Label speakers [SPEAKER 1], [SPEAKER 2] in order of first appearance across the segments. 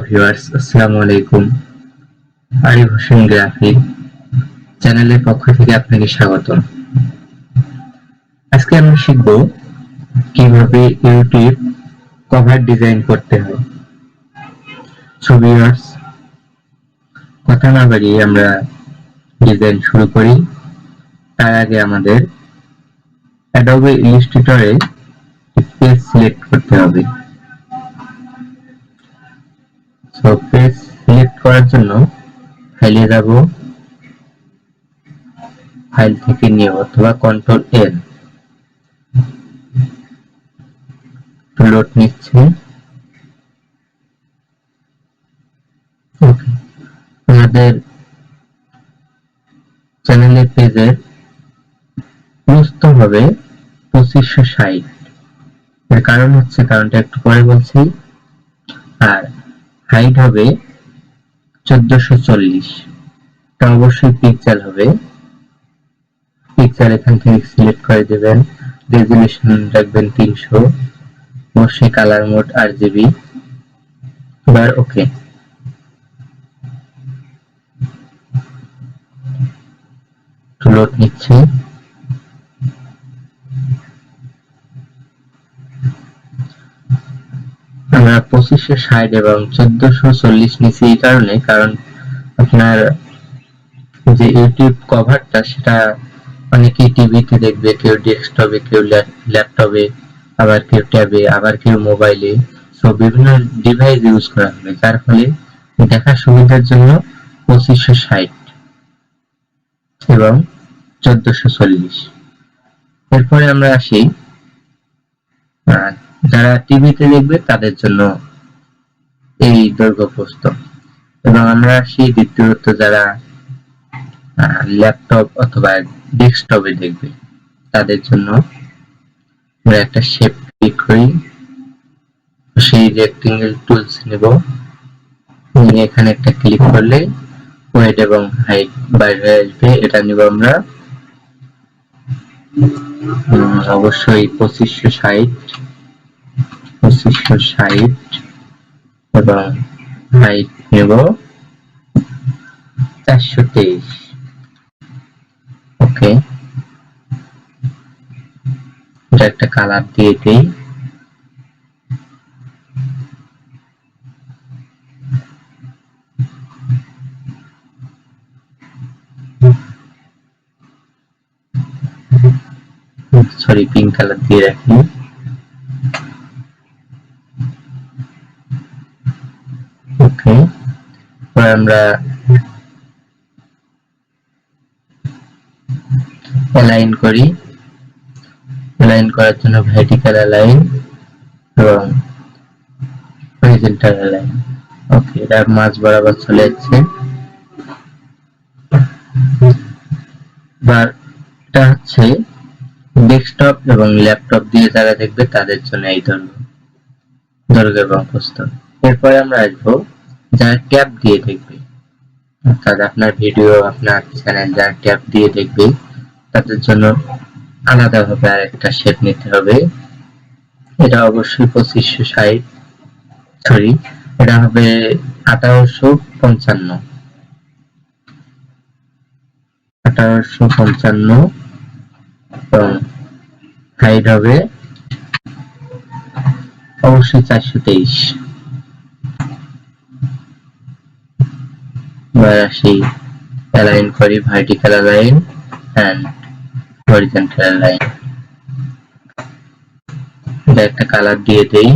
[SPEAKER 1] Viewers, আসসালামু আলাইকুম। Arif Hossain graphic চ্যানেলের পক্ষ থেকে আপনাকে স্বাগতম। আজকে আমরা শিখব কিভাবে ইউটিউব কভার ডিজাইন করতে হয়। সো ভিউয়ার্স, কথা না বাড়িয়ে আমরা ডিজাইন শুরু করি। তার আগে আমাদের অ্যাডোবে ইলাস্ট্রেটরে পেজ সিলেক্ট করতে হবে। সো পেজ সিলেক্ট করার জন্য ফাইলে যাব, ফাইল থেকে নিয়ে অথবা কন্ট্রোল এল লোড নিচ্ছে। আমাদের চ্যানেলের পেজের প্রস্থ হবে 2560। এর কারণ হচ্ছে, কারণটা একটু পরে বলছি। আর হাইট হবে 1440। এটা অবশ্যই পিক্সেল হবে। পিক্সেল এখান থেকে সিলেক্ট করে দেবেন। রেজুলেশন রাখবেন 300। অবশ্যই কালার মোড RGB। এবার ওকে। লোড নিচ্ছে। আমরা 2560 এবং 1440 নিচ্ছি এই কারণে, কারণ আপনার যে ইউটিউব কভারটা সেটা অনেকেই টিভিতে দেখবে, কেউ ডেস্কটপে, কেউ ল্যাপটপে, আবার কেউ ট্যাবে, আবার কেউ মোবাইলে। সো বিভিন্ন ডিভাইস ইউজ করা হবে, যার ফলে দেখার সুবিধার জন্য 2560 এবং 1440। এরপরে আমরা আসি যারা টিভিতে দেখবে তাদের জন্য এই দৈর্ঘ্য প্রস্থ। এবং আমরা আসি দ্বিতীয়ত যারা ল্যাপটপ অথবা ডেস্কটপে দেখবে তাদের জন্য আমরা একটা শেপ ক্লিক করি। সেই রেক্টেঙ্গেল টুলস নেব, নিয়ে এখানে একটা ক্লিক করলে ওয়েট এবং হাইট বাইরে আসবে। এটা নিব আমরা অবশ্যই 2560 এবং হাইট নেব 423। ওকে, এটা একটা কালার দিয়ে দিই। সরি, পিঙ্ক কালার দিয়ে রাখি। ওকে, এবার আমরা অ্যালাইন করি। অ্যালাইন করার জন্য ভার্টিক্যাল অ্যালাইন এবং হরিজন্টাল অ্যালাইন। ওকে, এটা মাঝ বরাবর চলে যাচ্ছে। এবার এটা হচ্ছে ডেস্কটপ এবং ল্যাপটপ দিয়ে যারা দেখবে তাদের জন্য এই দৈর্ঘ্য এবং প্রস্থ। এরপরে আমরা আসবো যারা ট্যাব দিয়ে দেখবে, অর্থাৎ আপনার ভিডিও, আপনার চ্যানেল যারা ট্যাব দিয়ে দেখবে তাদের জন্য আলাদাভাবে আরেকটা শেপ নিতে হবে। এটা অবশ্যই 2560, সরি, এটা হবে 1855। 1855 এবং হাইট হবে অবশ্যই 423। এবার আসি অ্যালাইন করি, vertical align and horizontal align. এটা একটা কালার দিয়ে দেই।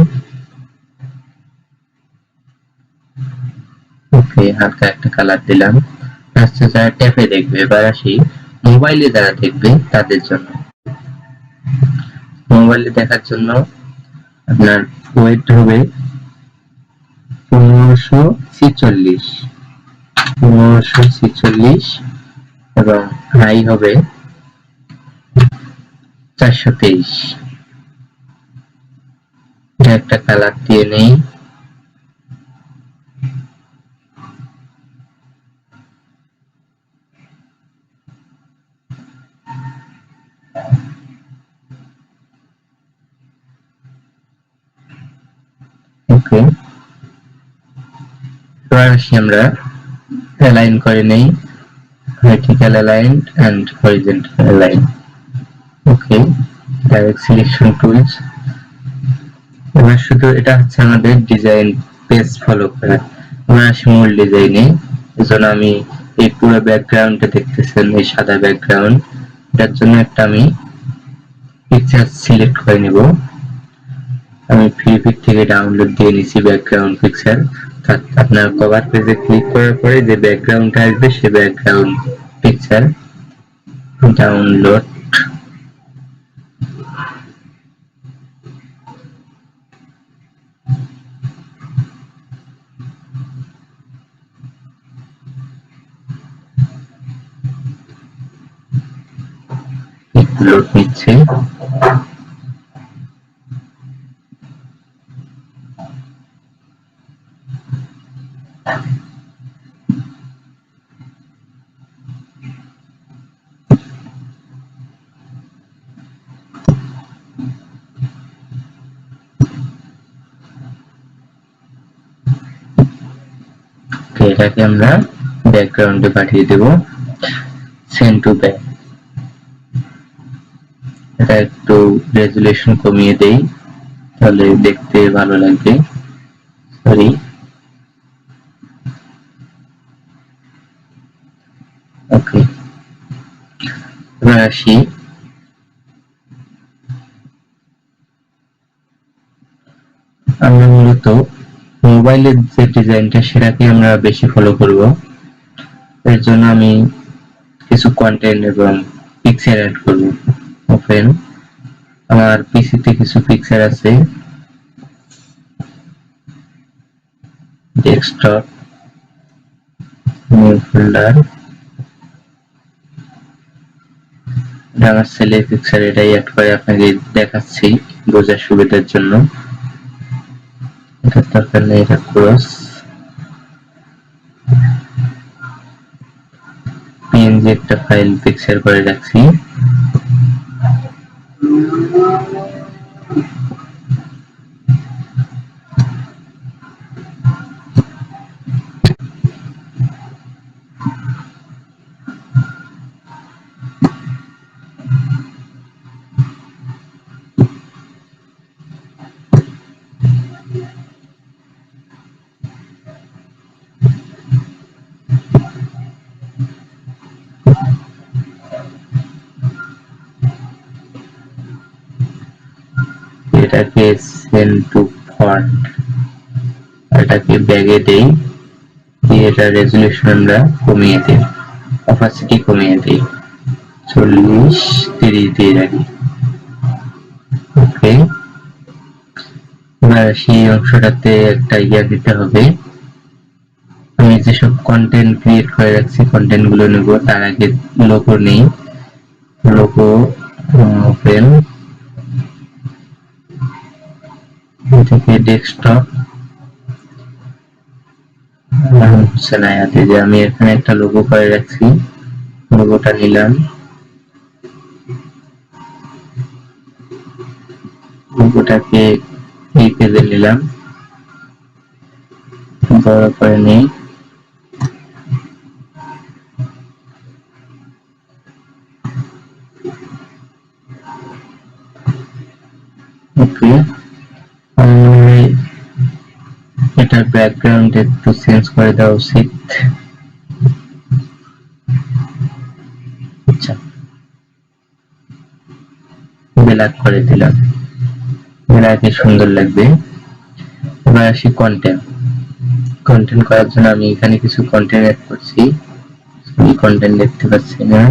[SPEAKER 1] ওকে, হালকা একটা কালার দিলাম। আচ্ছা, যারা ট্যাবে দেখবে। এবার আসি মোবাইলে যারা দেখবে তাদের জন্য। মোবাইলে দেখার জন্য আপনার ওয়েট হবে 1546 এবং হাই হবে 423। একটা কালার দিয়ে নেই। ওকে, এবার আসি আমরা অ্যালাইন করে নেই, vertical align and horizontal align. Okay, direct selection tools. এবার শুধু এটা হচ্ছে আমাদের ডিজাইন পেজ ফলো করা। এবার আসি মূল ডিজাইনে। এজন্য আমি এই পুরো ব্যাকগ্রাউন্ডটা দেখতেছেন, এই সাদা ব্যাকগ্রাউন্ড, এটার জন্য একটা আমি পিকচার সিলেক্ট করে নিব। আমি ফ্রি পিক থেকে ডাউনলোড দিয়ে নিছি ব্যাকগ্রাউন্ড পিকচার। আপনার কভার পেজে ক্লিক করার পরে যে ব্যাকগ্রাউন্ডটা আসবে সেই ব্যাকগ্রাউন্ড পিকচার ডাউনলোড। লোড নিচ্ছে। এটাকে আমরা ব্যাকগ্রাউন্ডে পাঠিয়ে দেব। Send to back. এটা একটু রেজুলেশন কমিয়ে দেই, তাহলে দেখতে ভালো লাগবে। সরি, ওকে। এবার আসি আমরা মূলত মোবাইলের যে ডিজাইনটা সেটাকে আমরা বেশি ফলো করব। এর জন্য আমি কিছু কন্টেন্ট এবং পিকচার অ্যাড করব। ওপেন, আমার পিসিতে কিছু পিকচার আছে, ডেস্কটপ, নিউ ফোল্ডার, আমার ছেলের পিকচার, এটাই অ্যাড করে আপনাকে দেখাচ্ছি বোঝার সুবিধার জন্য। এটা দরকার নেই, এটা ক্রস পিএনজি একটা ফাইল পিকচার করে রাখছি। এটাকে সেন্ড টু ফন্ট, এটাকে ব্যাগে দেই, দিয়ে এটা রেজুলেশন আমরা কমিয়ে দিই, অপাসিটি কমিয়ে দিই, 40-30 দিয়ে রাখি। ওকে, এবার সেই অংশটাতে একটা ইয়া দিতে হবে। আমি যেসব কন্টেন্ট ক্রিয়েট করে রাখছি কন্টেন্ট গুলো নেব, তার আগে লোগো নেই। লোগো ওপেন, এটাকে ডেস্কটপ, হচ্ছে না ইয়াতে, যে আমি এখানে একটা লোগো করে রাখছি, লোগোটা নিলাম, লোগোটাকে এই পেজে নিলাম, বড় করে নেই। ওকে, এটার ব্যাকগ্রাউন্ড একটু চেঞ্জ করে দেওয়া উচিত। আচ্ছা, ব্ল্যাক করে দিলাম, ব্ল্যাকে সুন্দর লাগবে। এবার আসি কন্টেন্ট। কন্টেন্ট করার জন্য আমি এখানে কিছু কন্টেন্ট অ্যাড করছি, কন্টেন্ট দেখতে পাচ্ছি না।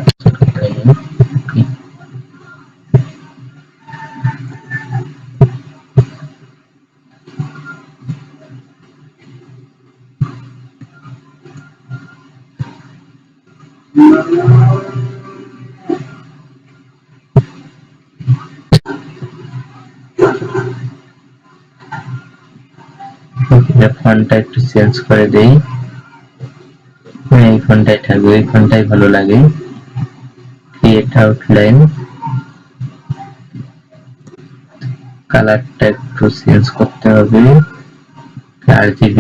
[SPEAKER 1] ফন্টটা একটু চেঞ্জ করে দেই, এই ফন্টটাই থাকবে, এই ফন্টটাই ভালো লাগে। ক্রিয়েট আউটলাইন, কালারটা একটু চেঞ্জ করতে হবে, RGB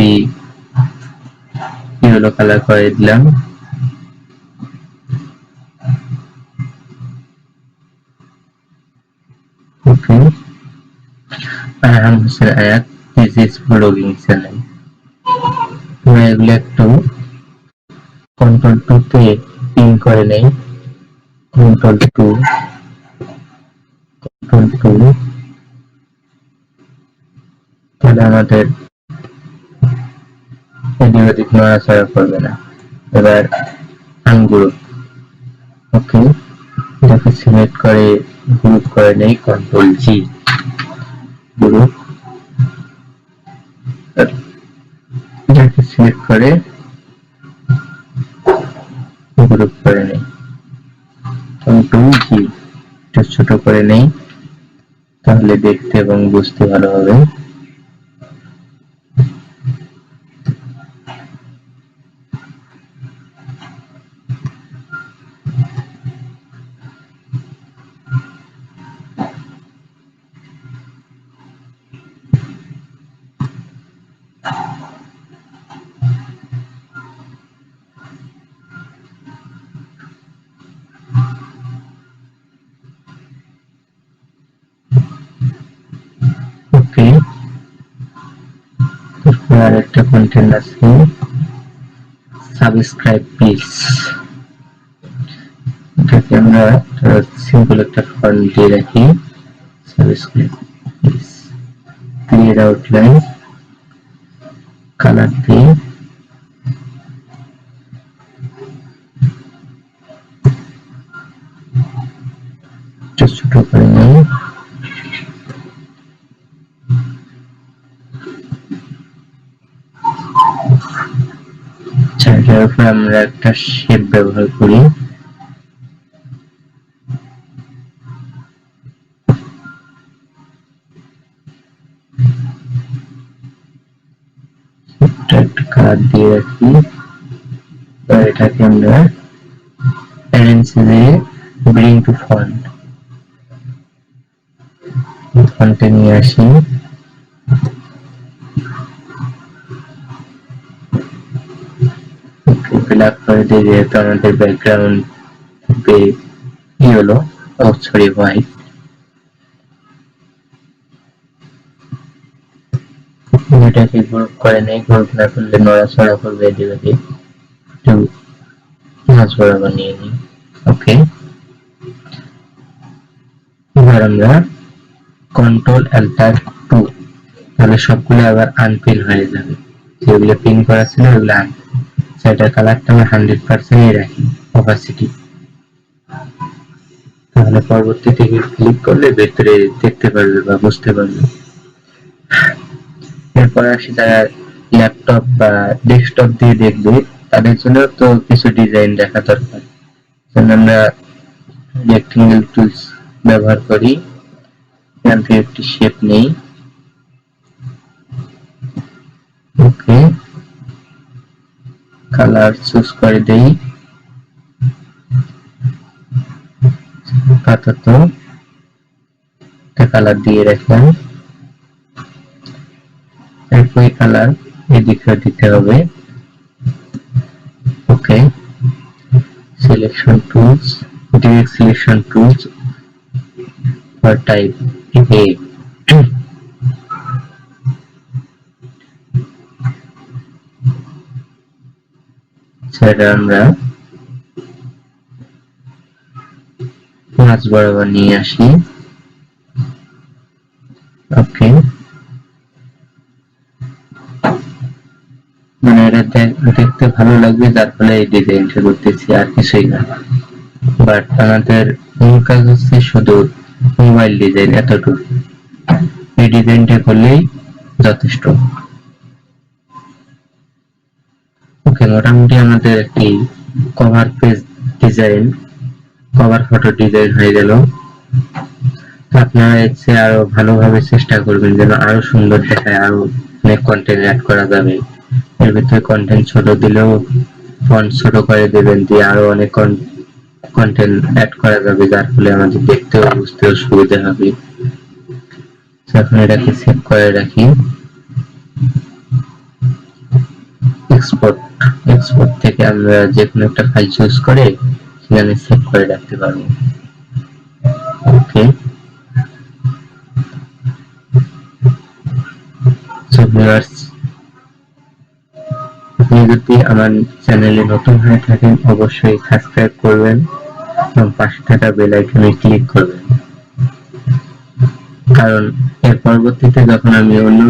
[SPEAKER 1] ইয়েলো কালার করে দিলাম। ওকে, আরহাম হোসেন আয়াত, দিস ইজ ব্লগিং চ্যানেল। আমরা এগুলো একটু কন্ট্রোল 2 তে পিন করে নেই। কন্ট্রোল 2, কন্ট্রোল 2, তাহলে আমাদের এদিক ওদিক নড়াচড়া করবে না। এবার আনগ্রুপ। ওকে, এটাকে সিলেক্ট করে গ্রুপ করে নেই, কন্ট্রোল জি, গ্রুপ। এটাকে সিলেক্ট করে গ্রুপ করে নেই, কন্ট্রোল জি। একটু ছোট করে নেই, তাহলে দেখতে এবং বুঝতে ভালো হবে। ওকে, তারপর আরেকটা কন্টেন্ট আছে, সাবস্ক্রাইব প্লিজ। এটাকে আমরা সিম্পল একটা ফন্ট দিয়ে রাখি, subscribe please. Clear outline, colour দিয়ে একটু ছোট করে নেই। এটার উপর আমরা একটা শেপ ব্যবহার করি, একটা কালার দিয়ে রাখি। এটাকে আমরা অ্যারেঞ্জে ব্রিং টু ফন্ট, ফন্টে নিয়ে আসি। ব্ল্যাক করে দিয়ে, যেহেতু আমাদের ব্যাকগ্রাউন্ড কি হলো, সরি হোয়াইট। এটাকে গ্রুপ করে নেই, গ্রুপ না করলে নড়াচড়া করবে এদিক ওদিক, একটু মাঝ বরাবর নিয়ে নিই। ওকে, এবার আমরা কন্ট্রোল এন্টার 2, তাহলে সবগুলো আবার আনপিন হয়ে যাবে, যেগুলো পিন করা ছিল ওগুলো আনপিন। সেটার কালারটা আমরা 100% রাখি, অপাসিটি। তাহলে পরবর্তীতে ক্লিক করলে ভেতরে দেখতে পারবে বা বুঝতে পারবে। এরপর আসি যারা ল্যাপটপ বা ডেস্কটপ দিয়ে দেখবে, তাদের জন্য তো কিছু ডিজাইন দেখা দরকার। আমরা রেক্টেঙ্গেল টুলস ব্যবহার করি, এখান থেকে একটি শেপ নেই। ওকে, কালার চুজ করে দেই, আপাতত একটা কালার দিয়ে রাখলাম। একই কালার এদিকে দিতে হবে। Okay, selection tools, direct selection tools for type A. সেটা আমরা মাঝ বরাবর নিয়ে আসি। ওকে, মানে এটা দেখতে ভালো লাগবে, যার ফলে এই ডিজাইনটা করতেছি, আর কিছুই না। বাট আমাদের মূল কাজ হচ্ছে শুধু মোবাইল ডিজাইন, এতটুকু। এই ডিজাইনটা করলেই যথেষ্ট। ওকে, মোটামুটি আমাদের একটি cover page design, cover photo design হয়ে গেল। আপনারা এসে আরো ভালোভাবে চেষ্টা করবেন যেন আরো সুন্দর দেখায়, আরো অনেক কন্টেন্ট অ্যাড করা যাবে। এর ভিতরে কন্টেন্ট ছোট দিলেও ফন্ট ছোট করে দেবেন, দিয়ে আরো অনেক কন্টেন্ট অ্যাড করা যাবে, যার ফলে আমাদের দেখতেও বুঝতেও সুবিধা হবে। এখন এটাকে সেভ করে রাখি। এক্সপোর্ট আমরা যে কোনো একটা ফাইল চুজ করে সেখানে সেভ করে রাখতে পারবো। ওকে, সো ভিউয়ার্স, আপনি যদি আমার চ্যানেলে নতুন হয়ে থাকেন অবশ্যই সাবস্ক্রাইব করবেন এবং পাশে থাকা বেল আইকনে ক্লিক করবেন, কারণ এর পরবর্তীতে যখন আমি অন্য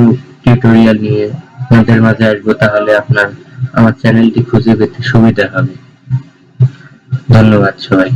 [SPEAKER 1] টিউটোরিয়াল নিয়ে আপনাদের মাঝে আসবো তাহলে আপনার আমার চ্যানেলটি খুঁজে পেতে সুবিধা হবে। ধন্যবাদ সবাই।